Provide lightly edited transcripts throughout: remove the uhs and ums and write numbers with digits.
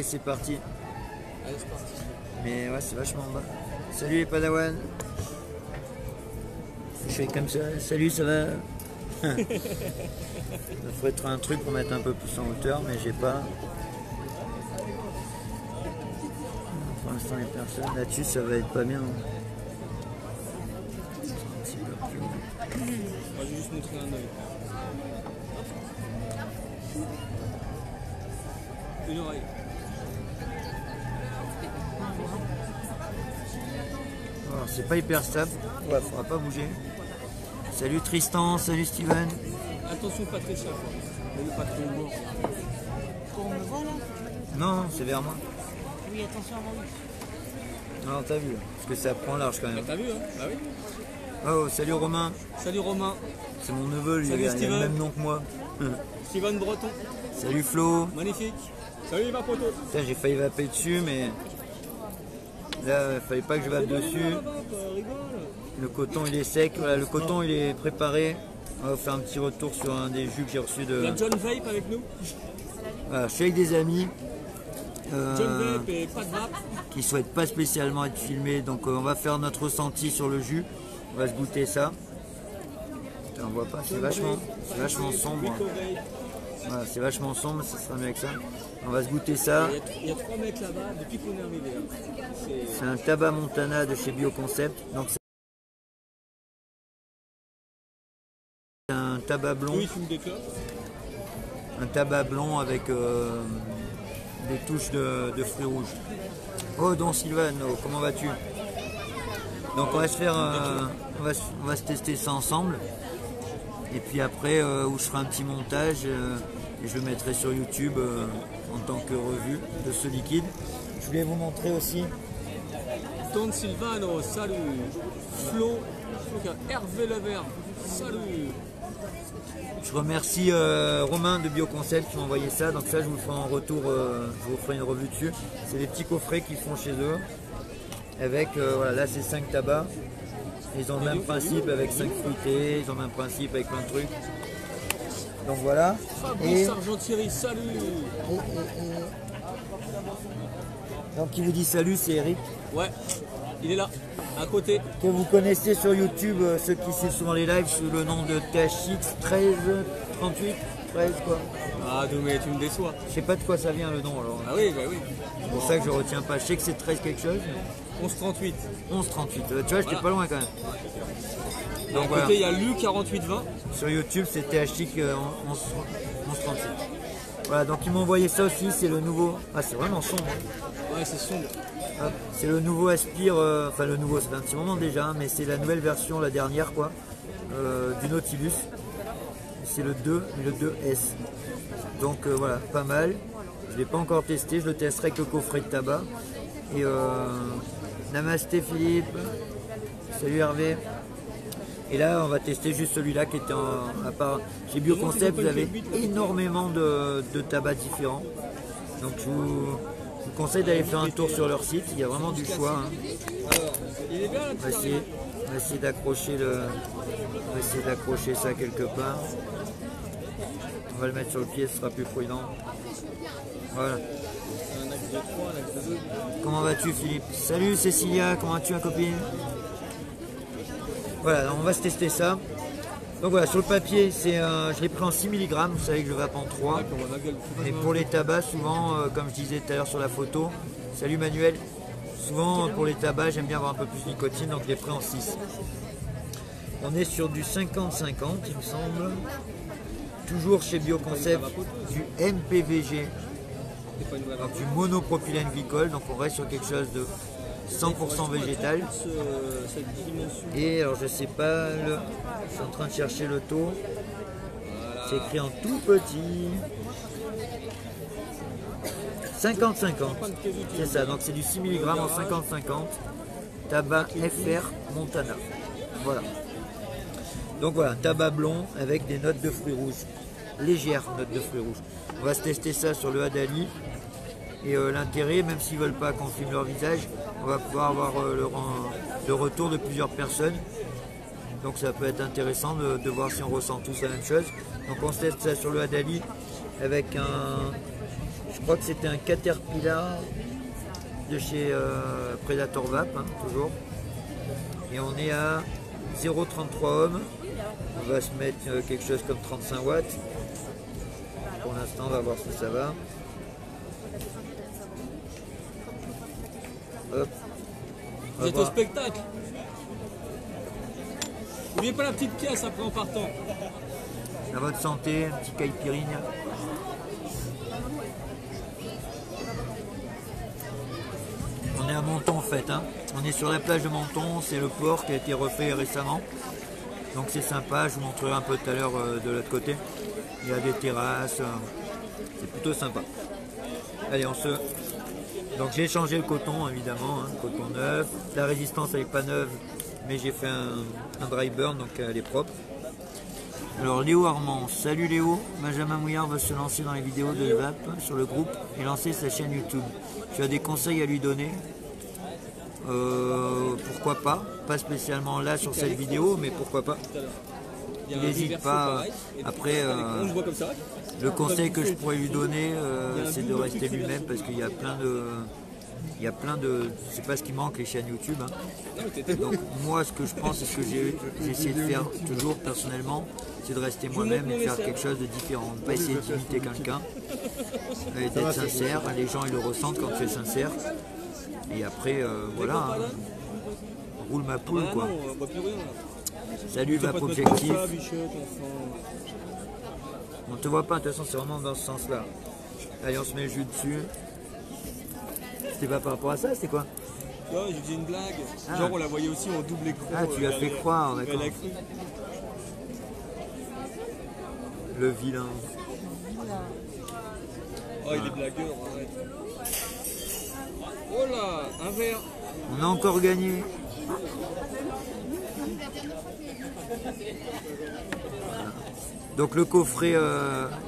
c'est parti. Allez, c'est parti. Mais ouais, c'est vachement bas. Salut les Padawan. Je fais comme ça. Salut, ça va? Il faudrait être un truc pour mettre un peu plus en hauteur, mais j'ai pas. Pour l'instant, les personnes là-dessus, ça va être pas bien. Un petit peu plus. On va juste montrer un œil. Une oreille. Alors, c'est pas hyper stable. Ouais, faudra pas bouger. Salut Tristan, salut Steven. Attention Patricia, quoi. Mais le patron mort. On me voit là? Non, c'est vers moi. Oui, attention à moi. Non, t'as vu, parce que ça prend large quand Bah, même. t'as vu, hein? Bah oui. Oh, salut Romain. Salut Romain. C'est mon neveu, lui, Salut, il a le Steven. même nom que moi. Steven Breton. Salut Flo. Magnifique. Salut Eva Poto. Putain, j'ai failli vaper dessus, mais là, il fallait pas que je vape dessus. Rigole. Le coton, il est sec. Voilà, le coton, il est préparé. On va faire un petit retour sur un des jus que j'ai reçu Il y de. a John Vape avec nous. Voilà, je suis avec des amis John Vape et pas de vape. qui souhaitent pas spécialement être filmés. Donc, on va faire notre ressenti sur le jus. On va se goûter ça. Putain, on voit pas, c'est vachement sombre. Voilà, c'est vachement sombre, ça sera mieux avec ça. On va se goûter ça. Il y a 3 mecs là-bas depuis qu'on est arrivé. Hein. C'est un tabac Montana de chez Bioconcept. Donc c'est un tabac blond. Oui, il fume des clopes. Un tabac blond avec des touches de fruits rouges. Oh Don Sylvain, oh, comment vas-tu? Donc on va se faire, on va se tester ça ensemble. Et puis après, où je ferai un petit montage et je le mettrai sur YouTube en tant que revue de ce liquide. Je voulais vous montrer aussi. Don Silvano, salut. Flo, Hervé Levert, salut. Je remercie Romain de Bioconcept qui m'a envoyé ça. Donc ça, je vous ferai en retour, je vous ferai une revue dessus. C'est des petits coffrets qu'ils font chez eux. Avec, voilà, là c'est 5 tabacs. Ils ont le même principe avec 5 fruités, ils ont le même principe avec plein de trucs. Donc voilà. Fabrice Argentieri, salut. Donc qui vous dit salut, c'est Eric. Ouais, il est là, à côté. Que vous connaissez sur YouTube, ceux qui suivent souvent les lives sous le nom de THX 1338, 13 quoi. Ah, mais tu me déçois. Je sais pas de quoi ça vient le nom alors. Ah oui, bah oui. C'est pour ça que je retiens pas. Je sais que c'est 13 quelque chose. 1138. 1138. Tu vois, j'étais pas loin quand même. Donc à voilà. côté, il y a Lu 4820. Sur YouTube, c'est THX 1138. Voilà, donc ils m'ont envoyé ça aussi, c'est le nouveau. Ah, c'est vraiment sombre. Ouais, c'est sombre. C'est le nouveau Aspire, enfin le nouveau, ça fait un petit moment déjà, mais c'est la nouvelle version, la dernière quoi, du Nautilus. C'est le 2, mais le 2S. Donc voilà, pas mal. Je ne l'ai pas encore testé, je le testerai avec le coffret de tabac. Et namasté Philippe, salut Hervé. Et là, on va tester juste celui-là qui était à part. Chez Bioconcept, vous avez énormément de tabacs différents. Donc je vous conseille d'aller faire un tour sur leur site, il y a vraiment du choix. Hein. On va essayer d'accrocher ça quelque part. On va le mettre sur le pied, ce sera plus prudent. Voilà. Comment vas-tu Philippe? Salut Cécilia, comment vas-tu ma copine? Voilà, on va se tester ça. Donc voilà, sur le papier, je l'ai pris en 6 mg, vous savez que je vape en 3. Mais pour les tabacs, souvent, comme je disais tout à l'heure sur la photo, salut Manuel, souvent pour les tabacs, j'aime bien avoir un peu plus de nicotine, donc je l'ai pris en 6. On est sur du 50-50, il me semble. Toujours chez Bioconcept, du MPVG, donc du monopropylène glycol, donc on reste sur quelque chose de 100% végétal. Et alors je sais pas, je suis en train de chercher le taux. C'est écrit en tout petit. 50-50. C'est ça, donc c'est du 6 mg en 50-50. Tabac FR Montana. Voilà. Donc voilà, tabac blond avec des notes de fruits rouges. Légères notes de fruits rouges. On va se tester ça sur le Hadali. Et l'intérêt, même s'ils ne veulent pas qu'on filme leur visage, on va pouvoir avoir le retour de plusieurs personnes. Donc ça peut être intéressant de voir si on ressent tous la même chose. Donc on se teste ça sur le Hadali avec un... Je crois que c'était un Caterpillar de chez Predator Vape, hein, toujours. Et on est à 0,33 ohms. On va se mettre quelque chose comme 35 watts. Pour l'instant, on va voir si ça va. Hop. Vous êtes au spectacle. N'oubliez pas la petite pièce après en partant. À votre santé, un petit caipirinha. On est à Menton en fait, hein. On est sur la plage de Menton, c'est le port qui a été refait récemment. Donc c'est sympa, je vous montrerai un peu tout à l'heure de l'autre côté. Il y a des terrasses, c'est plutôt sympa. Allez, on se... Donc j'ai changé le coton évidemment, hein, coton neuf. La résistance elle n'est pas neuve, mais j'ai fait un dry burn, donc elle est propre. Alors Léo Armand, salut Léo, Benjamin Mouillard va se lancer dans les vidéos de Vape sur le groupe et lancer sa chaîne YouTube. Tu as des conseils à lui donner? Pourquoi pas? Pas spécialement là sur cette vidéo, mais pourquoi pas? Il n'hésite pas. Après, le conseil que je pourrais lui donner, c'est de rester lui-même parce qu'il y a plein de... C'est pas ce qui manque les chaînes YouTube. Hein. Donc moi, ce que je pense et ce que j'ai essayé de faire toujours personnellement, c'est de rester moi-même et de faire quelque chose de différent. Ne pas essayer d'imiter quelqu'un, d'être sincère. Les gens ils le ressentent quand tu es sincère. Et après, voilà, hein. Roule ma poule quoi. Salut Vape Objectif. On te voit pas, de toute façon c'est vraiment dans ce sens là. Allez, on se met le jus dessus. C'était pas par rapport à ça, c'est quoi? Ouais, j'ai fait une blague. Genre on la voyait aussi en double écran. Ah, tu as fait croire, d'accord. Le vilain. Oh, il est blagueur, arrête. Oh là, un verre. On a encore gagné. Donc le coffret,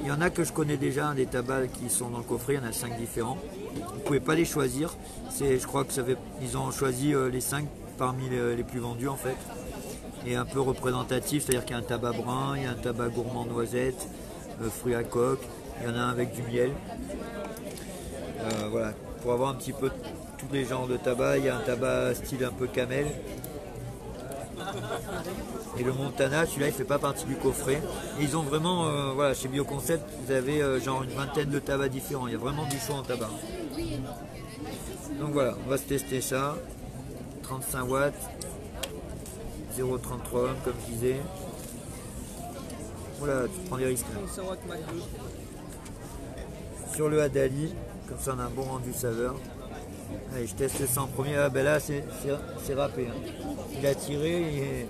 il y en a que je connais déjà, des tabacs qui sont dans le coffret, il y en a 5 différents. Vous ne pouvez pas les choisir. Je crois que ils ont choisi les 5 parmi les plus vendus en fait. Et un peu représentatif, c'est-à-dire qu'il y a un tabac brun, il y a un tabac gourmand noisette, fruits à coque, il y en a un avec du miel. Voilà, pour avoir un petit peu tous les genres de tabac, il y a un tabac style un peu camel. Et le Montana, celui-là il fait pas partie du coffret. Et ils ont vraiment, voilà, chez Bioconcept, vous avez genre une vingtaine de tabacs différents. Il y a vraiment du choix en tabac. Donc voilà, on va se tester ça. 35 watts, 0,33 ohms comme je disais. Voilà, tu prends des risques. Sur le Adali, comme ça on a un bon rendu saveur. Allez, je teste ça en premier. Ah ben là c'est râpé. Hein. Il a tiré et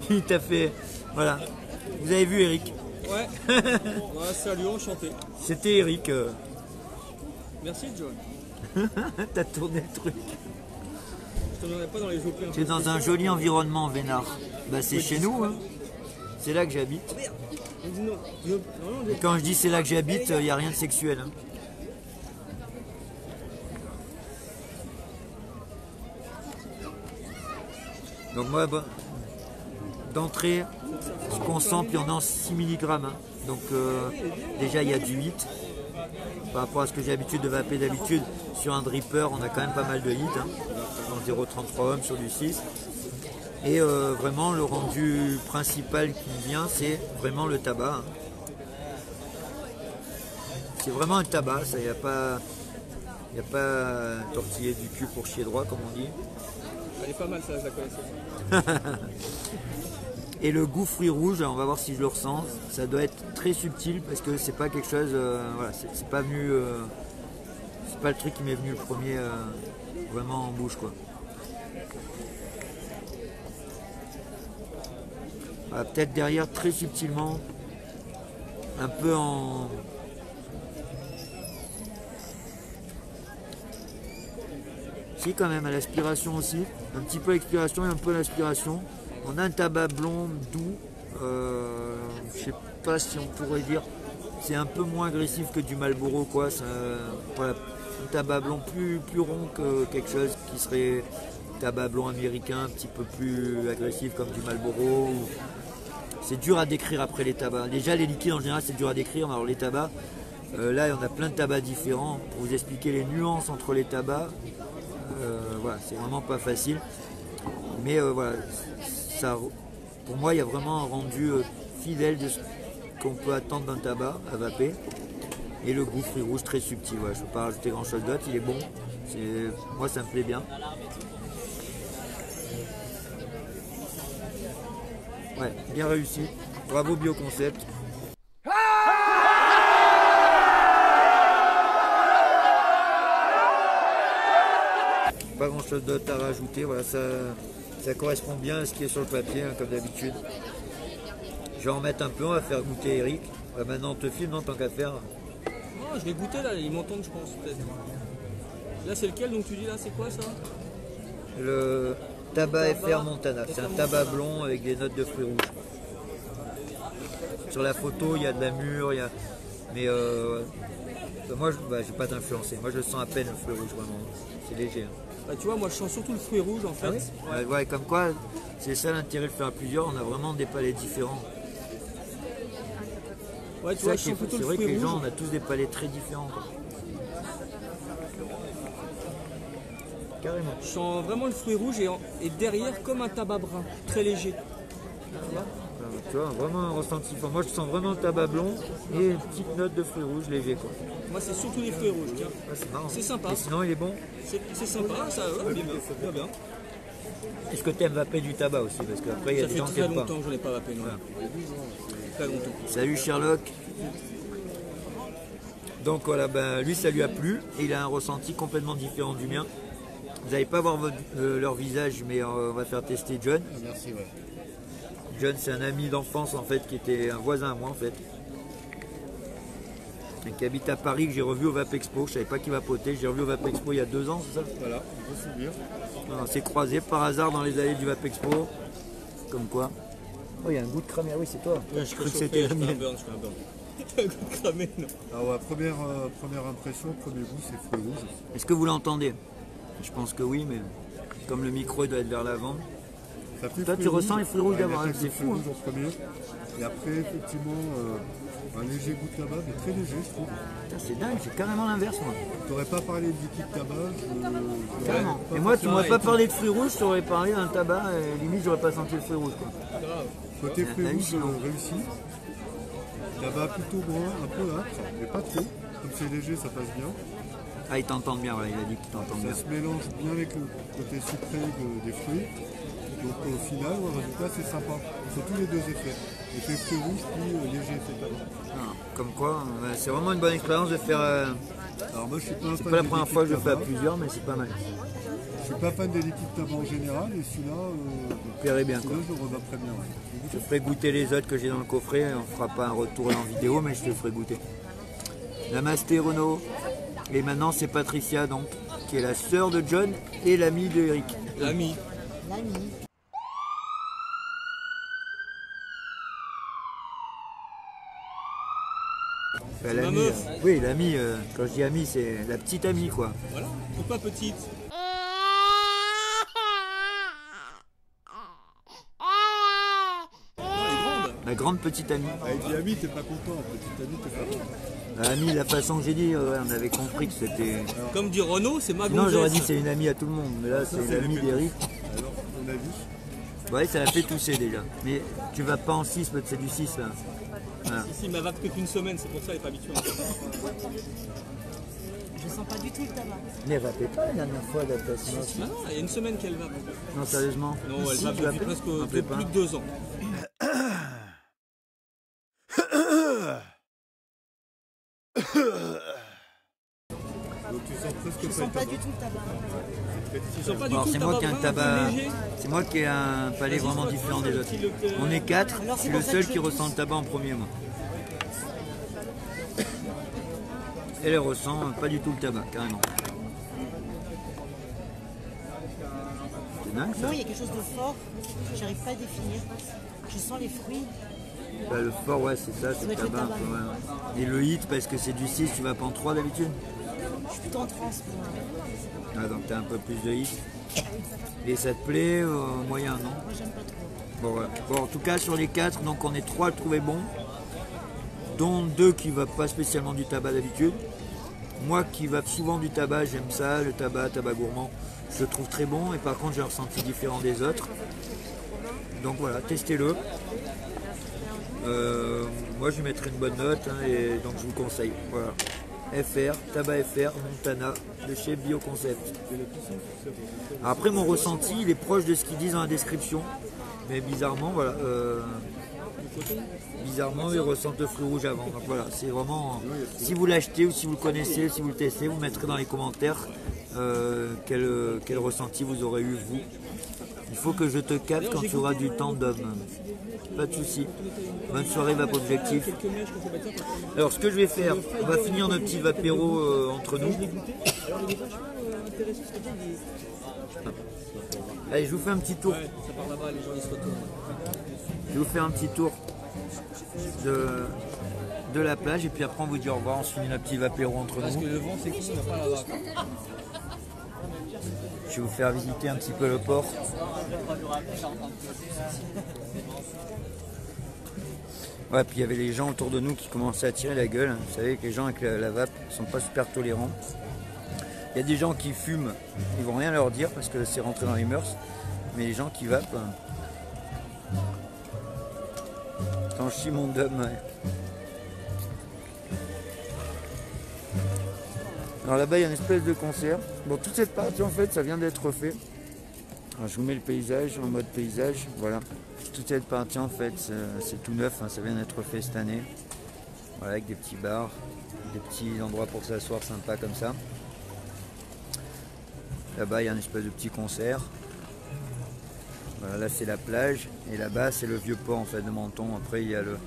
il t'a fait. Voilà. Vous avez vu Eric? Ouais. Ouais, salut, enchanté. C'était Eric. Merci John. T'as tourné le truc. Je t'en aurais pas dans les jeux. Tu es dans un joli environnement, Vénard. Bah c'est chez nous. Hein. C'est là que j'habite. Et quand je dis c'est là que j'habite, il n'y a rien de sexuel. Hein. Donc moi, bah, d'entrée, ce qu'on sent, puis on est en 6 mg. Hein. Donc déjà il y a du 8. Par rapport à ce que j'ai l'habitude de vaper d'habitude, sur un dripper, on a quand même pas mal de hits. Hein. Dans 0,33 ohms sur du 6. Et vraiment le rendu principal qui me vient, c'est vraiment le tabac. Hein. C'est vraiment un tabac, il n'y a pas tortiller du cul pour chier droit comme on dit. Elle est pas mal ça, je la connaissais. Et le goût fruit rouge, on va voir si je le ressens. Ça doit être très subtil parce que c'est pas quelque chose, voilà, c'est pas venu, c'est pas le truc qui m'est venu le premier vraiment en bouche quoi. Voilà, peut-être derrière très subtilement, un peu en quand même à l'aspiration aussi, un petit peu à l'expiration et un peu à l'aspiration. On a un tabac blond doux, je sais pas si on pourrait dire, c'est un peu moins agressif que du Marlboro quoi. Ça, voilà, un tabac blond plus rond que quelque chose qui serait tabac blond américain, un petit peu plus agressif comme du Marlboro. C'est dur à décrire après les tabacs. Déjà les liquides en général c'est dur à décrire, alors les tabacs, Là, on a plein de tabacs différents. Pour vous expliquer les nuances entre les tabacs, voilà, c'est vraiment pas facile. Mais voilà, ça, pour moi, il y a vraiment un rendu fidèle de ce qu'on peut attendre d'un tabac à vapeur. Et le goût fruit rouge très subtil. Voilà, je ne peux pas rajouter grand chose d'autre, il est bon. Moi, ça me plaît bien. Ouais, bien réussi. Bravo Bioconcept. Pas grand chose d'autre à rajouter, voilà, ça correspond bien à ce qui est sur le papier, hein, comme d'habitude. Je vais en mettre un peu, on va faire goûter Eric. Maintenant on te filme, non, tant qu'à faire. Oh, je vais goûter là, ils m'entendent je pense peut-être. Là c'est lequel donc tu dis là, c'est quoi ça? Le tabac FR Montana, c'est un tabac blond avec des notes de fruits rouges. Sur la photo il y a de la mûre, mais moi je ne vais pas t'influencer, moi je sens à peine le fruit rouge vraiment, c'est léger. Hein. Bah, tu vois, moi je sens surtout le fruit rouge en fait. Ah oui, ouais, comme quoi, c'est ça l'intérêt de faire à plusieurs, on a vraiment des palais différents. Ouais, tu vois, je sens plutôt c'est le vrai que fruit les rouge. gens, on a tous des palais très différents. Quoi. Carrément. Je sens vraiment le fruit rouge et derrière comme un tabac brun, très léger. Tu vois, vraiment un ressenti fort. Moi je sens vraiment le tabac blond et une petite note de fruits rouges léger. Quoi. Moi c'est surtout les fruits rouges, tiens. Ah, c'est marrant. C'est sympa. Et sinon il est bon. C'est sympa, ça va bien. Est-ce que tu aimes vaper du tabac aussi? Parce qu'après il y a Ça des fait gens qui très n'aiment pas. longtemps que je n'ai pas vapé, non. Très longtemps. Salut Sherlock. Donc voilà, ben, lui ça lui a plu et il a un ressenti complètement différent du mien. Vous n'allez pas voir leur visage, mais on va faire tester John. Merci, ouais. John c'est un ami d'enfance en fait, qui était un voisin à moi en fait. Et qui habite à Paris, que j'ai revu au Vape Expo. Je ne savais pas qu'il vapotait, j'ai revu au Vape Expo il y a 2 ans, c'est ça? Voilà, beau souvenir. On s'est croisés par hasard dans les allées du Vape Expo. Comme quoi. Oh, il y a un goût de cramé, ah oui c'est toi. Je crois que c'était la mienne. Je fais un burn. Un goût de cramé, non. Ah ouais, première impression, premier goût, c'est fruit rouge. Est-ce que vous l'entendez? Je pense que oui, mais comme le micro doit être vers l'avant. Ça fait Toi, fruit tu rouge. ressens les fruits rouges Ouais, d'abord, il attaque c'est le fruit fou, rouge en premier. Et après, effectivement, un léger goût de tabac, mais très léger, je trouve. Putain, c'est dingue, c'est carrément l'inverse moi. Tu n'aurais pas parlé de liquide tabac. Carrément. Et moi, tu m'aurais pas parlé de fruits rouges, tu aurais parlé d'un tabac, et limite, j'aurais pas senti le fruit rouge. Quoi. Côté fruit rouge, hallucinant. réussi. Tabac plutôt brun, un peu âpre, mais pas trop. Comme c'est léger, ça passe bien. Ah, il t'entend bien, voilà, il a dit qu'il t'entend bien. Ça se mélange bien avec le côté sucré des fruits. Donc au final, au résultat, c'est sympa. C'est tous les deux effets. Effet fruit rouge, puis léger effet tabac. Ah, comme quoi, c'est vraiment une bonne expérience de faire. Alors moi, je suis pas un C'est fan pas la des première liquides fois que je le fais à tabac. plusieurs, mais c'est pas mal. Je suis pas fan des liquides tabac en général, et celui-là, Plairait bien, quoi. celui-là je le revaperais bien. Ouais. Je te ferai goûter les autres que j'ai dans le coffret. On fera pas un retour en vidéo, mais je te ferai goûter. Namasté Renaud. Et maintenant, c'est Patricia, donc, qui est la sœur de John et l'amie de Eric. L'ami. L'ami. Bah, ma l'amie, meuf. oui, l'amie, quand je dis amie, c'est la petite amie, quoi. Voilà. Pourquoi petite? Non, elle est grande. La grande petite amie. Avec des amis, t'es pas content. Petite amie, t'es pas content. L'amie, la façon que j'ai dit, ouais, on avait compris que c'était. Comme dit Renaud, c'est ma Non, j'aurais dit gonzesse. c'est une amie à tout le monde, mais là, c'est l'amie d'Eric. Alors, ton avis? Ouais, ça l'a fait tousser déjà. Mais tu vas pas en 6, c'est du 6 là. Voilà. Ici, il m'a vapé qu'une semaine, c'est pour ça qu'elle n'est pas habituée. Je sens pas du tout le tabac. Mais elle va pas la dernière fois d'adaptation. Ah non, il y a une semaine qu'elle vape. Non, sérieusement. Non, elle Si, vape tu depuis vapes presque Un peu pas. plus de 2 ans. Donc tu sens presque Je pas sens le pas tabac. du tout le tabac. Tu sens pas du Alors, tout c'est le moi qui ai un brun, tabac. léger. C'est moi qui ai un palais vraiment différent des autres. On est 4, Alors, je c'est suis pour le ça seul que je qui tousse. ressent le tabac en premier, moi. Elle ressent pas du tout le tabac, carrément. C'est dingue ça. Non, il y a quelque chose de fort. J'arrive pas à définir. Je sens les fruits. Bah, le fort, ouais, c'est ça, c'est doit le être le tabac. tabac. Ouais. Et le hit, parce que c'est du 6, tu vas pas en 3 d'habitude. Je suis plutôt en transe. Moi, Ah, donc t'as un peu plus de hit. Et ça te plaît, moyen, non? Moi, j'aime pas trop. Bon, voilà. Bon, en tout cas, sur les 4, donc on est 3 à le trouver bon. dont 2 qui ne va pas spécialement du tabac d'habitude. Moi qui va souvent du tabac, j'aime ça, le tabac gourmand, je le trouve très bon et par contre j'ai un ressenti différent des autres. Donc voilà, testez-le. Moi je lui mettrai une bonne note hein, et donc je vous conseille. Voilà. FR, Tabac FR, Montana, de chez Bioconcept. Après mon ressenti, il est proche de ce qu'ils disent dans la description. Mais bizarrement, voilà. Bizarrement, ils ressentent le fruit rouge avant. Donc voilà, c'est vraiment. Si vous l'achetez ou si vous le connaissez, si vous le testez, vous mettrez dans les commentaires quel ressenti vous aurez eu vous. Il faut que je te capte quand tu auras du temps d'homme. Pas de soucis. Bonne soirée, Vape Objectif. Alors, ce que je vais faire, on va finir notre petit vapéro entre nous. Allez, je vous fais un petit tour. Je vous fais un petit tour de la plage et puis après on vous dit au revoir. On se finit notre petit vapéro entre nous. Parce que le vent, c'est qui, pas là-bas. Je vais vous faire visiter un petit peu le port. Ouais, puis il y avait les gens autour de nous qui commençaient à tirer la gueule. Vous savez que les gens avec la vape ne sont pas super tolérants. Il y a des gens qui fument, ils vont rien leur dire parce que c'est rentré dans les mœurs. Mais les gens qui vapent, quand je suis mon dôme, ouais. Alors là-bas il y a une espèce de concert. Bon, toute cette partie en fait ça vient d'être fait. Alors, je vous mets le paysage en mode paysage, voilà. Toute cette partie en fait c'est tout neuf, hein, ça vient d'être fait cette année. Voilà, avec des petits bars, des petits endroits pour s'asseoir sympa comme ça. Là-bas il y a une espèce de petit concert. Voilà, là c'est la plage et là-bas c'est le vieux port en fait de Menton. Après il y a le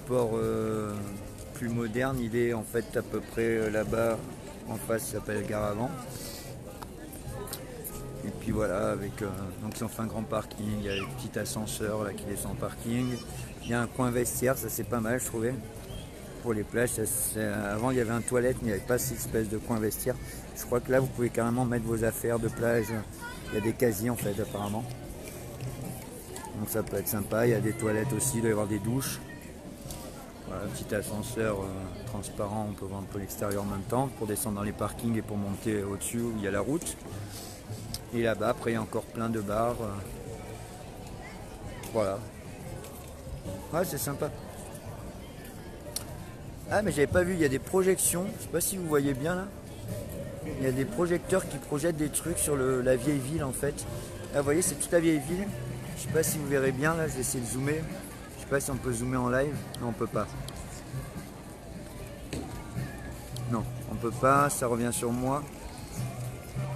port plus moderne, il est en fait à peu près là-bas. En face, ça s'appelle Garavant. Et puis voilà, avec donc ils ont fait un grand parking, il y a le petit ascenseur là qui descend au parking. Il y a un coin vestiaire, ça c'est pas mal je trouvais. Pour les plages, avant il y avait un toilette, mais il n'y avait pas cette espèce de coin vestiaire. Je crois que là vous pouvez carrément mettre vos affaires de plage. Il y a des casiers en fait apparemment. Donc ça peut être sympa, il y a des toilettes aussi, il doit y avoir des douches. Voilà, un petit ascenseur transparent, on peut voir un peu l'extérieur en même temps pour descendre dans les parkings et pour monter au-dessus où il y a la route. Et là-bas, après, il y a encore plein de bars. Voilà. Ouais, c'est sympa. Ah, mais j'avais pas vu, il y a des projections. Je sais pas si vous voyez bien là. Il y a des projecteurs qui projettent des trucs sur la vieille ville en fait. Là, vous voyez, c'est toute la vieille ville. Je sais pas si vous verrez bien là, je vais essayer de zoomer. Je sais pas si on peut zoomer en live. Non, on peut pas. Non, on peut pas, ça revient sur moi.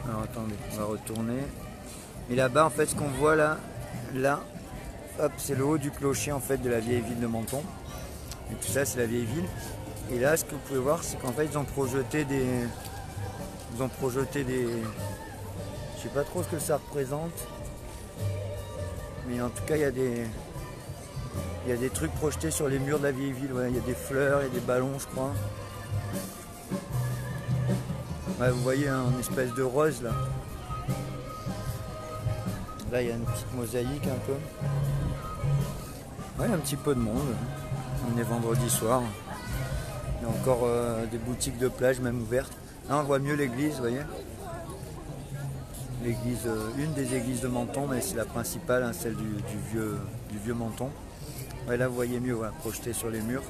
Alors attendez, on va retourner. Et là-bas, en fait, ce qu'on voit là, hop, c'est le haut du clocher en fait de la vieille ville de Menton. Et tout ça, c'est la vieille ville. Et là, ce que vous pouvez voir, c'est qu'en fait, ils ont projeté des. Je sais pas trop ce que ça représente. Mais en tout cas, il y a des trucs projetés sur les murs de la vieille ville. Ouais, il y a des fleurs, il y a des ballons, je crois. Ouais, vous voyez une espèce de rose là. Là, il y a une petite mosaïque un peu. Ouais, un petit peu de monde. On est vendredi soir. Il y a encore des boutiques de plage même ouvertes. Là, on voit mieux l'église, vous voyez. L'église, une des églises de Menton, mais c'est la principale, hein, celle du vieux Menton. Ouais, là vous voyez mieux, voilà, projeté sur les murs.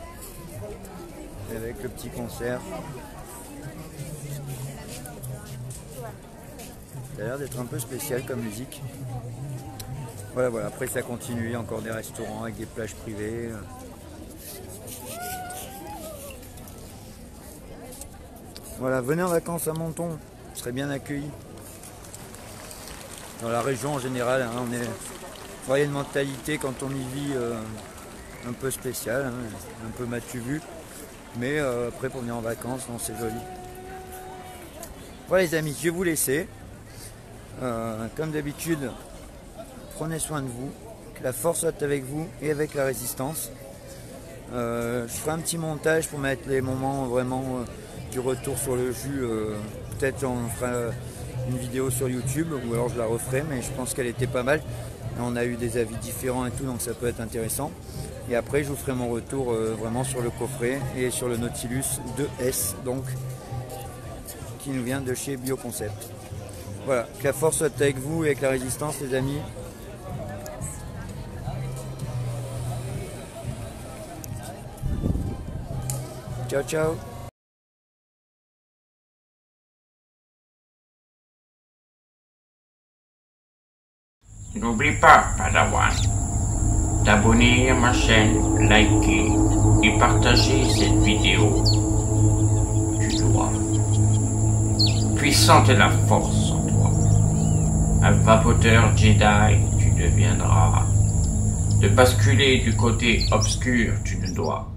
Et avec le petit concert. Ça a l'air d'être un peu spécial comme musique. Voilà, voilà, après ça continue, il y a encore des restaurants avec des plages privées. Voilà, venez en vacances à Menton, vous serez bien accueillis. Dans la région en général, hein, il y a une mentalité quand on y vit un peu spéciale, hein, un peu m'as-tu vu, mais après pour venir en vacances, non, c'est joli. Voilà les amis, je vais vous laisser. Comme d'habitude, prenez soin de vous, que la force soit avec vous et avec la résistance. Je ferai un petit montage pour mettre les moments vraiment du retour sur le jus. Peut-être on fera une vidéo sur YouTube ou alors je la referai, mais je pense qu'elle était pas mal. On a eu des avis différents et tout, donc ça peut être intéressant. Et après, je vous ferai mon retour vraiment sur le coffret et sur le Nautilus 2S, donc qui nous vient de chez Bioconcept. Voilà, que la force soit avec vous et avec la résistance, les amis. Ciao, ciao. N'oublie pas, Padawan, t'abonner à ma chaîne, liker et partager cette vidéo. Tu dois. Puissante est la force en toi. Un vapoteur Jedi, tu deviendras. De basculer du côté obscur, tu ne dois.